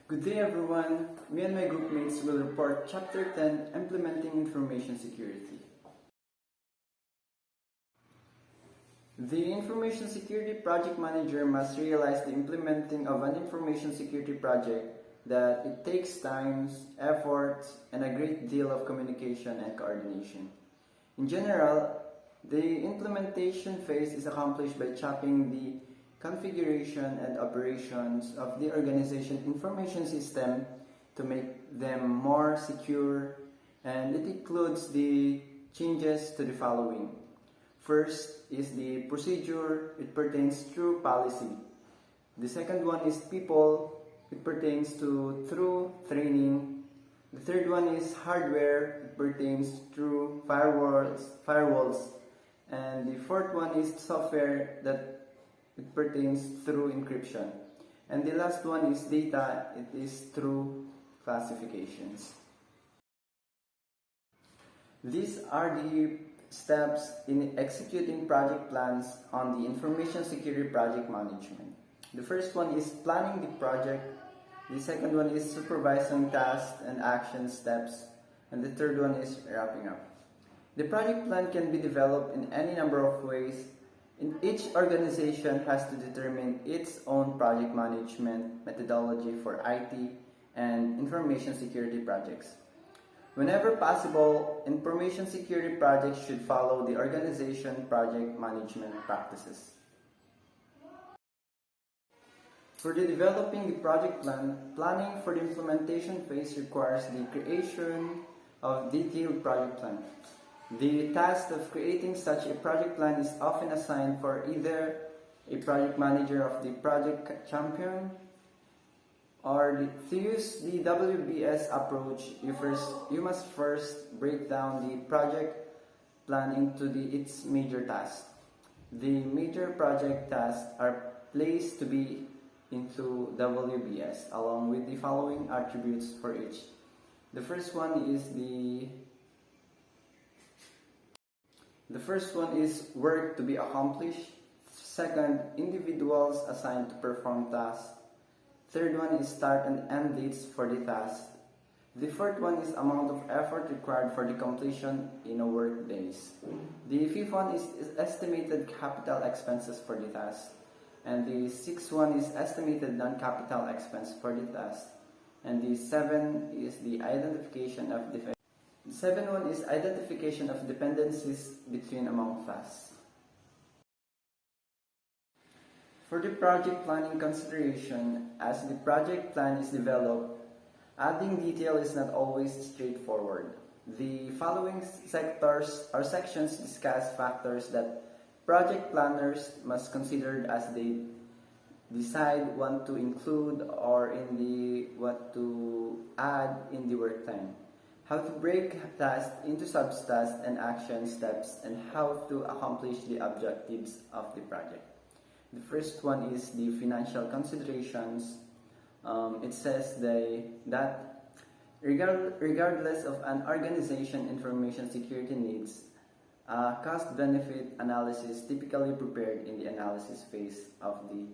Good day everyone. Me and my group mates will report Chapter 10, Implementing Information Security. The Information Security Project Manager must realize the implementing of an information security project that it takes time, effort, and a great deal of communication and coordination. In general, the implementation phase is accomplished by checking the configuration and operations of the organization information system to make them more secure, and it includes the changes to the following. First is the procedure. It pertains to policy. The second one is people. It pertains to through training. The third one is hardware. It pertains to firewalls. And the fourth one is software, that it pertains through encryption. And the last one is data. It is through classifications. These are the steps in executing project plans on the information security project management. The first one is planning the project. The second one is supervising tasks and action steps. And the third one is wrapping up. The project plan can be developed in any number of ways. Each organization has to determine its own project management methodology for IT and information security projects. Whenever possible, information security projects should follow the organization project management practices. For the developing the project plan, planning for the implementation phase requires the creation of detailed project plan. The task of creating such a project plan is often assigned for either a project manager of the project champion, or to use the WBS approach, you must first break down the project plan into its major tasks. The major project tasks are placed to be into WBS along with the following attributes for each. The first one is work to be accomplished. Second, individuals assigned to perform tasks. Third one is start and end dates for the task. The fourth one is amount of effort required for the completion in a work days. The fifth one is estimated capital expenses for the task. And the sixth one is estimated non-capital expense for the task. And the seventh is the identification of dependencies between among tasks. For the project planning consideration, as the project plan is developed, adding detail is not always straightforward. The following sectors or sections discuss factors that project planners must consider as they decide what to include or what to add in the work time. How to break tasks into subtasks and action steps, and how to accomplish the objectives of the project. The first one is the financial considerations. It says that regardless of an organization information security needs, cost-benefit analysis typically prepared in the analysis phase of the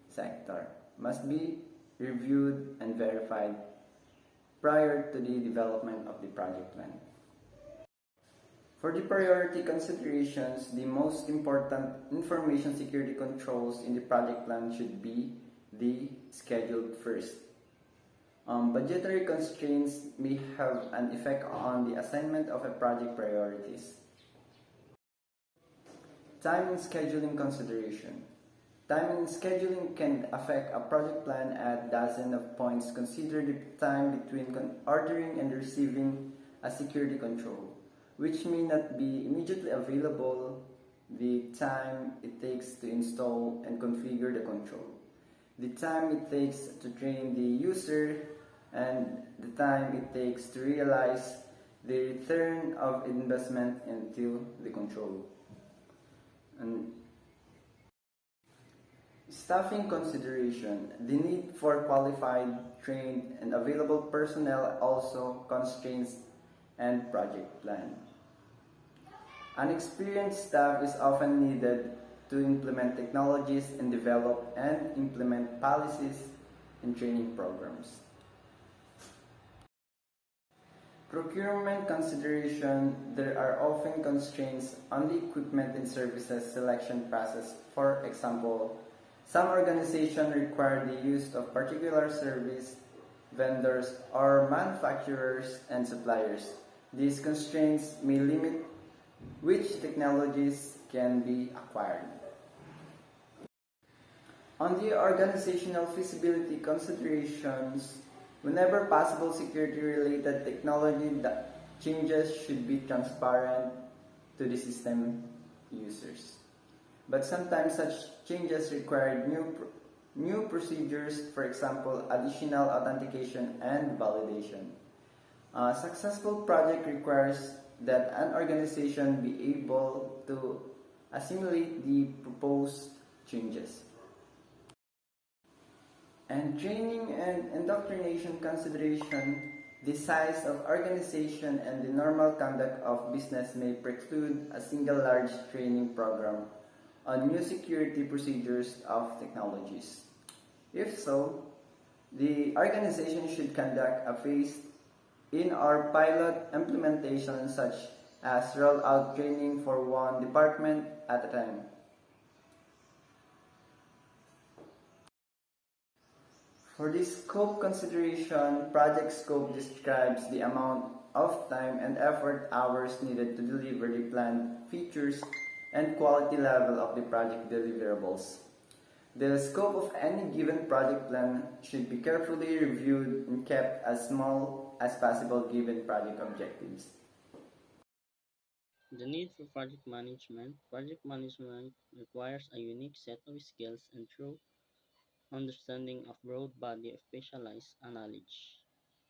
sector must be reviewed and verified prior to the development of the project plan. For the priority considerations, the most important information security controls in the project plan should be the scheduled first. Budgetary constraints may have an effect on the assignment of a project priorities. Time and scheduling consideration. Time and scheduling can affect a project plan at dozens of points. Consider the time between ordering and receiving a security control, which may not be immediately available, the time it takes to install and configure the control, the time it takes to train the user, and the time it takes to realize the return of investment into the control. And staffing consideration. The need for qualified, trained, and available personnel also constrains and project plan. An experienced staff is often needed to implement technologies and develop and implement policies and training programs. Procurement consideration, there are often constraints on the equipment and services selection process. For example, some organizations require the use of particular service vendors or manufacturers and suppliers. These constraints may limit which technologies can be acquired. On the organizational feasibility considerations, whenever possible, security-related technology changes should be transparent to the system users. But sometimes such changes require new procedures, for example, additional authentication and validation. A successful project requires that an organization be able to assimilate the proposed changes. And training and indoctrination consideration, the size of organization and the normal conduct of business may preclude a single large training program on new security procedures of technologies. If so, the organization should conduct a phased in or pilot implementation such as roll out training for one department at a time. For this scope consideration, project scope describes the amount of time and effort hours needed to deliver the planned features and quality level of the project deliverables. The scope of any given project plan should be carefully reviewed and kept as small as possible given project objectives. The need for project management. Project management requires a unique set of skills and true understanding of broad body of specialized knowledge.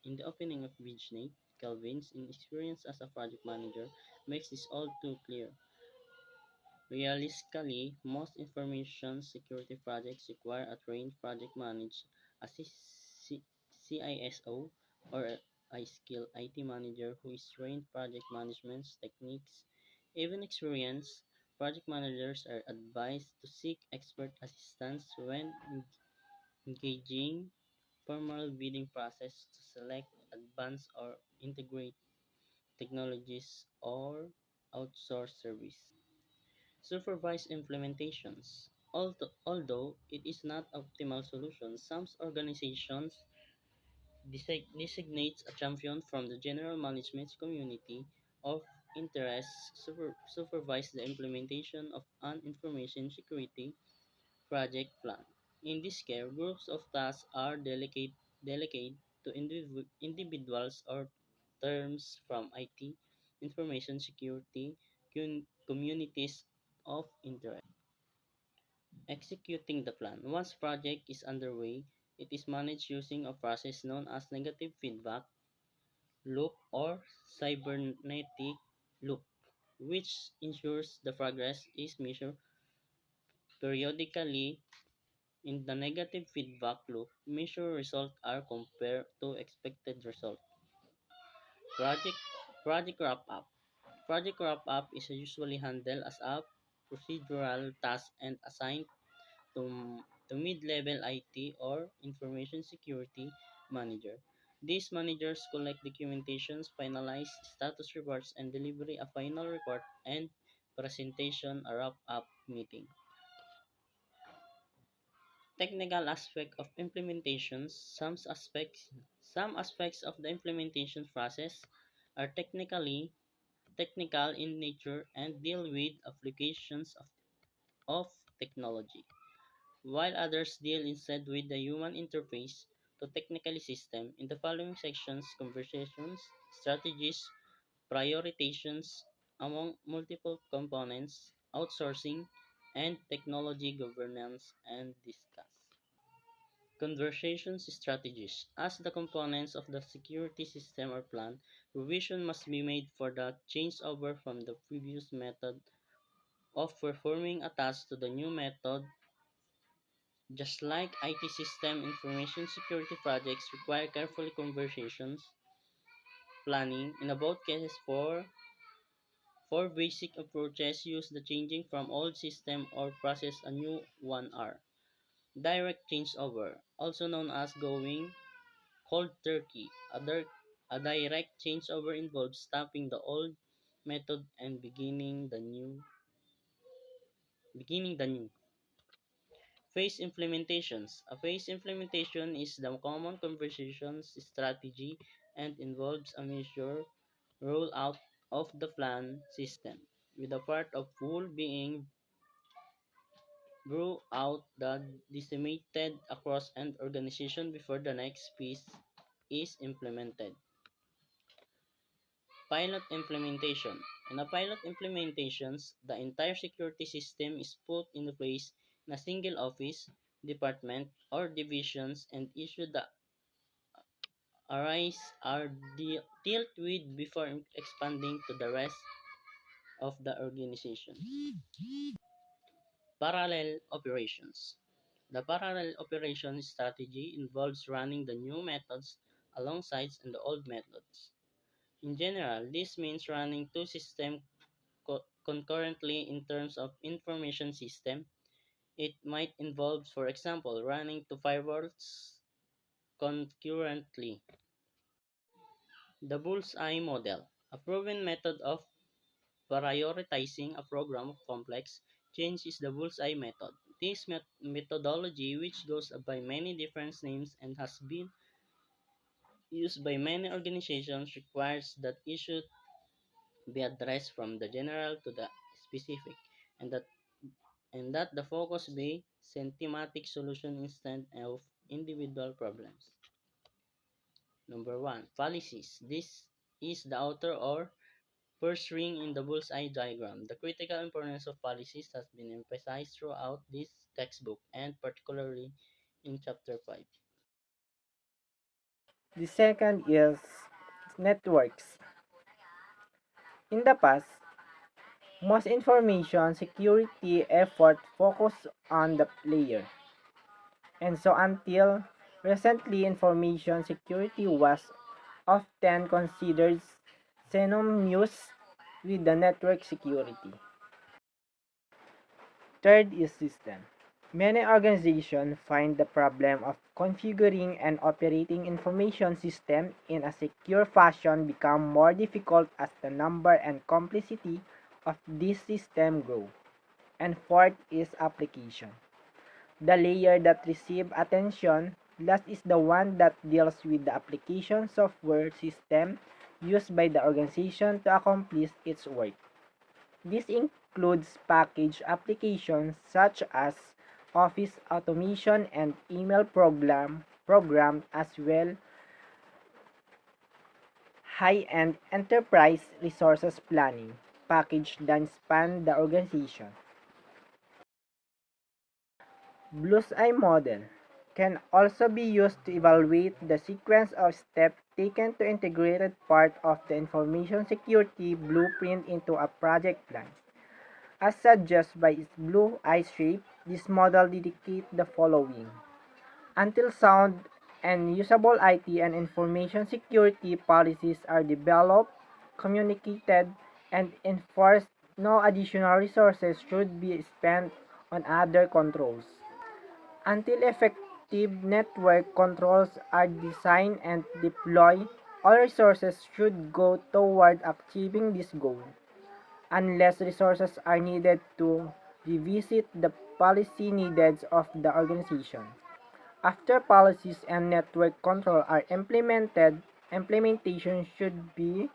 In the opening of BridgeNet, Calvin's experience as a project manager makes this all too clear. Realistically, most information security projects require a trained project manager, a CISO, or a skilled IT manager who is trained project management techniques. Even experienced project managers are advised to seek expert assistance when engaging formal bidding process to select advanced or integrate technologies or outsource service. Supervised implementations. Although it is not optimal solution, some organizations designates a champion from the general management community of interest supervise the implementation of an information security project plan. In this care, groups of tasks are delegated to individuals or terms from IT, information security, communities of interest. Executing the plan. Once project is underway, it is managed using a process known as negative feedback loop or cybernetic loop, which ensures the progress is measured periodically. In the negative feedback loop, measure results are compared to expected results. Project Project wrap up. Project wrap up is usually handled as a procedural task and assigned to mid-level IT or information security manager. These managers collect documentations, finalize status reports, and deliver a final report and presentation a wrap-up meeting. Technical aspect of implementations. Some aspects of the implementation process are technical in nature and deal with applications of technology, while others deal instead with the human interface to technical system. In the following sections, conversations, strategies, prioritizations among multiple components, outsourcing, and technology governance and discuss. Conversations strategies. As the components of the security system are planned, revision must be made for the changeover from the previous method of performing a task to the new method. Just like IT system, information security projects require carefully conversations planning. In both cases, for basic approaches, use the changing from old system or process a new one are. Direct changeover, also known as going cold turkey. A direct changeover involves stopping the old method and beginning the new. Phase implementations. A phase implementation is the common conversations strategy and involves a measured rollout of the plan system, with a part of full being brought out the disseminated across an organization before the next piece is implemented. Pilot implementation. In a pilot implementations, the entire security system is put into place in a single office, department, or divisions and issues that arise are dealt with before expanding to the rest of the organization. Parallel operations. The parallel operation strategy involves running the new methods alongside the old methods. In general, this means running two systems concurrently in terms of information system. It might involve, for example, running two firewalls concurrently. The bullseye model, a proven method of prioritizing a program of complex change is the bullseye method. This methodology, which goes by many different names and has been used by many organizations, requires that issues be addressed from the general to the specific, and that the focus be systematic solution instead of individual problems. Number one, fallacies. This is the outer or first ring in the bullseye diagram. The critical importance of fallacies has been emphasized throughout this textbook and particularly in chapter 5. The second is networks. In the past, most information security effort focused on the layer. And so until recently, information security was often considered synonymous with the network security. Third is system. Many organizations find the problem of configuring and operating information system in a secure fashion become more difficult as the number and complexity of this system grow. And fourth is application. The layer that receives attention last is the one that deals with the application software system used by the organization to accomplish its work. This includes package applications such as Office automation and email program as well high-end enterprise resources planning package that span the organization. Blue's Eye model can also be used to evaluate the sequence of steps taken to integrate part of the information security blueprint into a project plan. As suggested by its blue eye shape, this model dedicates the following. Until sound and usable IT and information security policies are developed, communicated, and enforced, no additional resources should be spent on other controls. Until effective network controls are designed and deployed, all resources should go toward achieving this goal. Unless resources are needed to revisit the policy needs of the organization. After policies and network control are implemented, implementation should be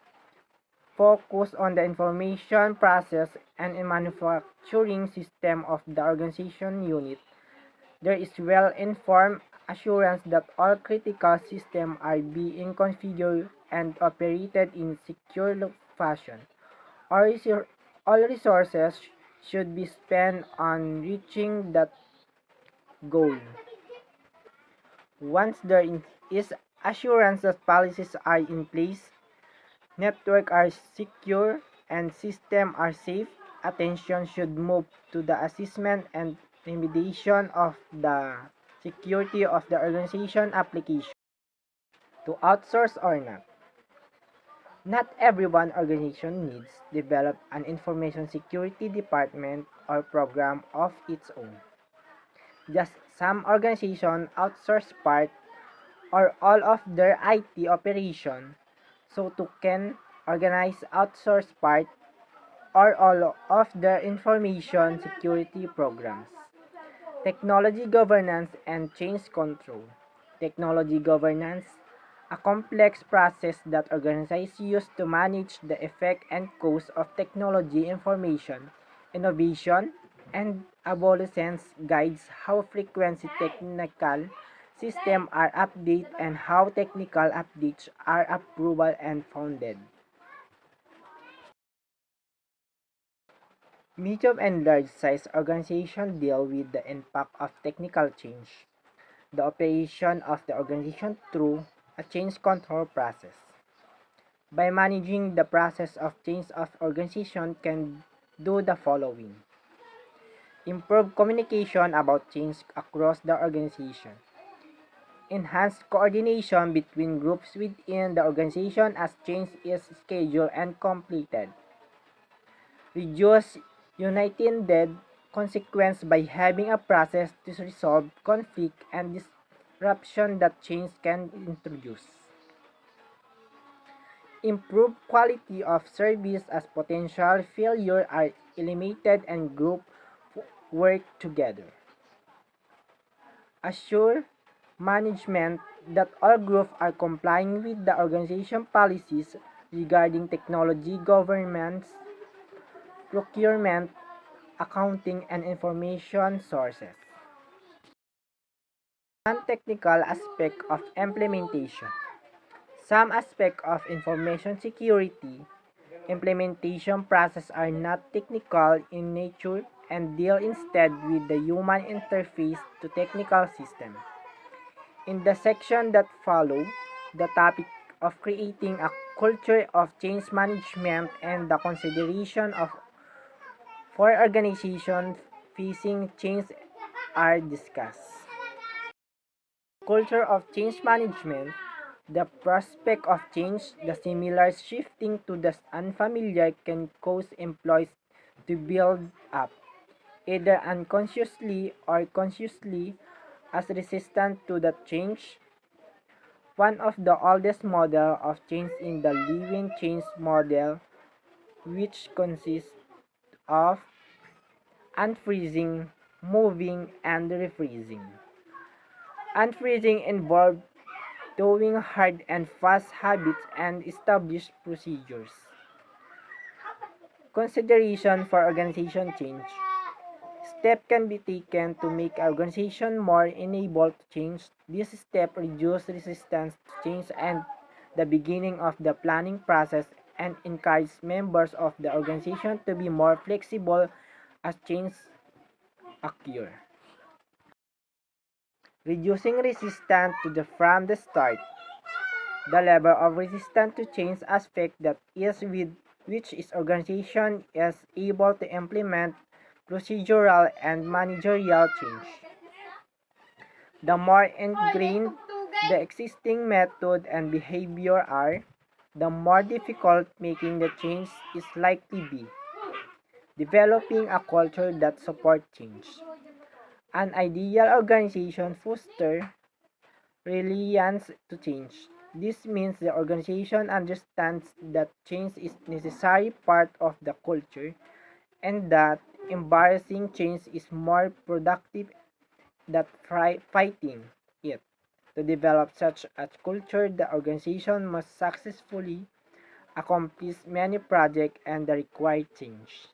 focused on the information process and manufacturing system of the organization unit. There is well-informed assurance that all critical systems are being configured and operated in secure fashion. All resources should be spent on reaching that goal. Once there is assurance that policies are in place, networks are secure, and systems are safe, attention should move to the assessment and remediation of the security of the organization application. To outsource or not. Not every one organization needs develop an information security department or program of its own. Just some organizations outsource part or all of their IT operation. so to can organize outsource part or all of their information security programs. Technology governance and change control. Technology governance, a complex process that organizations use to manage the effect and cost of technology information, innovation, and obsolescence, guides how frequently technical systems are updated and how technical updates are approved and funded. Medium and large size organizations deal with the impact of technical change, the operation of the organization through a change control process. By managing the process of change of organization can do the following. Improve communication about change across the organization. Enhance coordination between groups within the organization as change is scheduled and completed. Reduce unintended consequences by having a process to resolve conflict and disruption that change can introduce. Improve quality of service as potential failures are eliminated and groups work together. Assure management that all groups are complying with the organization policies regarding technology governance, procurement, accounting, and information sources. Non-technical aspect of implementation. Some aspects of information security implementation process are not technical in nature and deal instead with the human interface to technical system. In the section that follow, the topic of creating a culture of change management and the consideration of for organizations facing change are discussed. Culture of change management, the prospect of change, the similar shifting to the unfamiliar can cause employees to build up, either unconsciously or consciously, as resistant to the change. One of the oldest models of change is the living change model, which consists of unfreezing, moving, and refreezing. Unfreezing involves doing hard and fast habits and established procedures. Consideration for organization change. Steps can be taken to make organization more enabled to change. This step reduce resistance to change and the beginning of the planning process and encourage members of the organization to be more flexible as change occur. Reducing resistance to the from the start. The level of resistance to change aspect that is with which its organization is able to implement procedural and managerial change. The more ingrained the existing method and behavior are, the more difficult making the change is likely be. Developing a culture that supports change. An ideal organization fosters resilience to change. This means the organization understands that change is a necessary part of the culture and that embarrassing change is more productive than fighting it. To develop such a culture, the organization must successfully accomplish many projects and the required change.